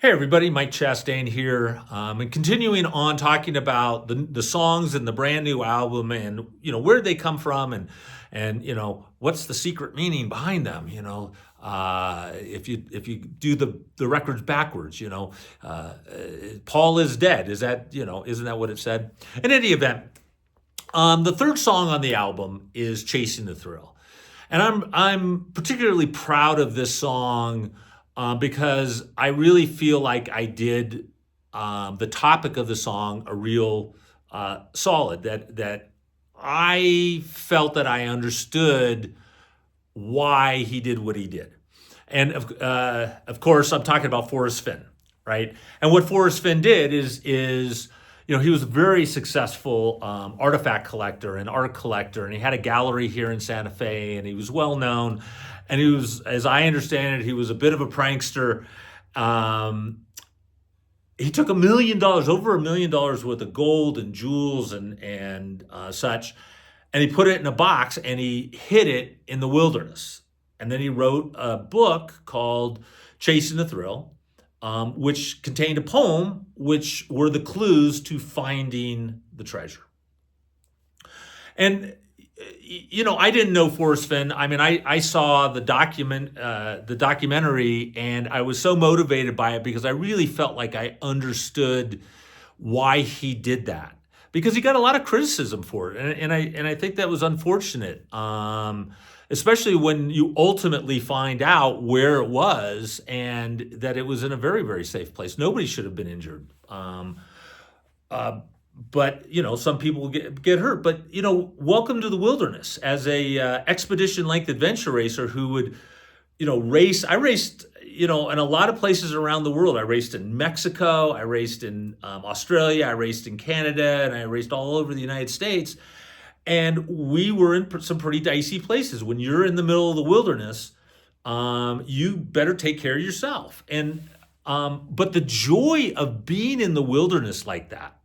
Hey everybody, Mike Chastain here, and continuing on talking about the songs in the brand new album, and where they come from, and what's the secret meaning behind them. If you do the records backwards, Paul is dead. Is that isn't that what it said? In any event, the third song on the album is "Chasing the Thrill," and I'm particularly proud of this song. Because I really feel like I did the topic of the song a real solid. That I felt that I understood why he did what he did, and of course I'm talking about Forrest Fenn, right? And what Forrest Fenn did is he was a very successful artifact collector and art collector, and he had a gallery here in Santa Fe, and he was well known. And he was, as I understand it, he was a bit of a prankster. He took over $1 million worth of gold and jewels and such, and he put it in a box and he hid it in the wilderness. And then he wrote a book called Chasing the Thrill, which contained a poem, which were the clues to finding the treasure. And I didn't know Forrest Fenn. I mean, I saw the documentary, and I was so motivated by it because I really felt like I understood why he did that. Because he got a lot of criticism for it, and I think that was unfortunate, especially when you ultimately find out where it was and that it was in a very, very safe place. Nobody should have been injured. But some people get hurt. But welcome to the wilderness as a expedition length adventure racer who would race. I raced in a lot of places around the world. I raced in Mexico, I raced in Australia, I raced in Canada, and I raced all over the United States. And we were in some pretty dicey places. When you're in the middle of the wilderness, you better take care of yourself. And but the joy of being in the wilderness like that,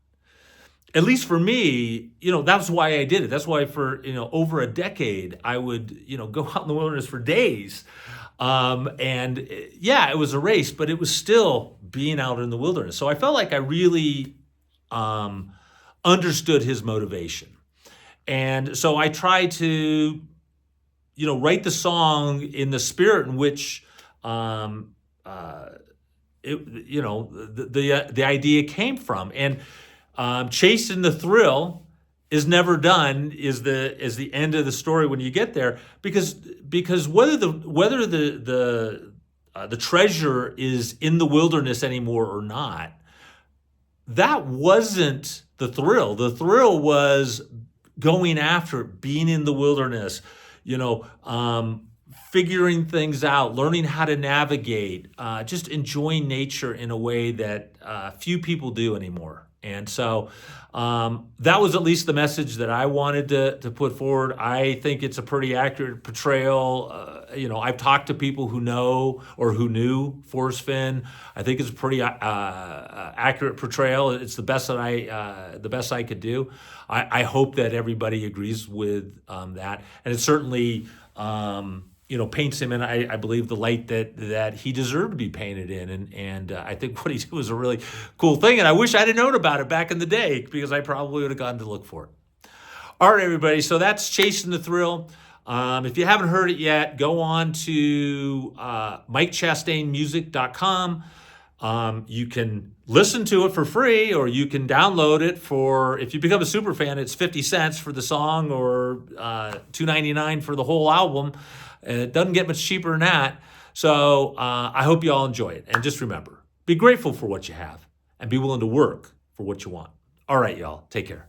at least for me, that's why I did it. That's why for, over a decade, I would, go out in the wilderness for days. And yeah, it was a race, but it was still being out in the wilderness. So I felt like I really understood his motivation. And so I tried to, write the song in the spirit in which, the idea came from. And chasing the thrill is never done is the end of the story when you get there, because whether the treasure is in the wilderness anymore or not, that wasn't the thrill. The thrill was going after it, being in the wilderness, figuring things out, learning how to navigate, just enjoying nature in a way that few people do anymore. And so that was at least the message that I wanted to put forward. I think it's a pretty accurate portrayal. I've talked to people who know or who knew Forrest Fenn. I think it's a pretty accurate portrayal. It's the best that I could do. I hope that everybody agrees with that, and it certainly paints him in, I believe, the light that he deserved to be painted in. And I think what he did was a really cool thing. And I wish I'd have known about it back in the day, because I probably would have gotten to look for it. All right, everybody. So that's Chasing the Thrill. If you haven't heard it yet, go on to MikeChastainMusic.com. You can listen to it for free, or you can download it for, if you become a super fan, it's 50 cents for the song, or $2.99 for the whole album. It doesn't get much cheaper than that. So I hope you all enjoy it. And just remember, be grateful for what you have and be willing to work for what you want. All right, y'all. Take care.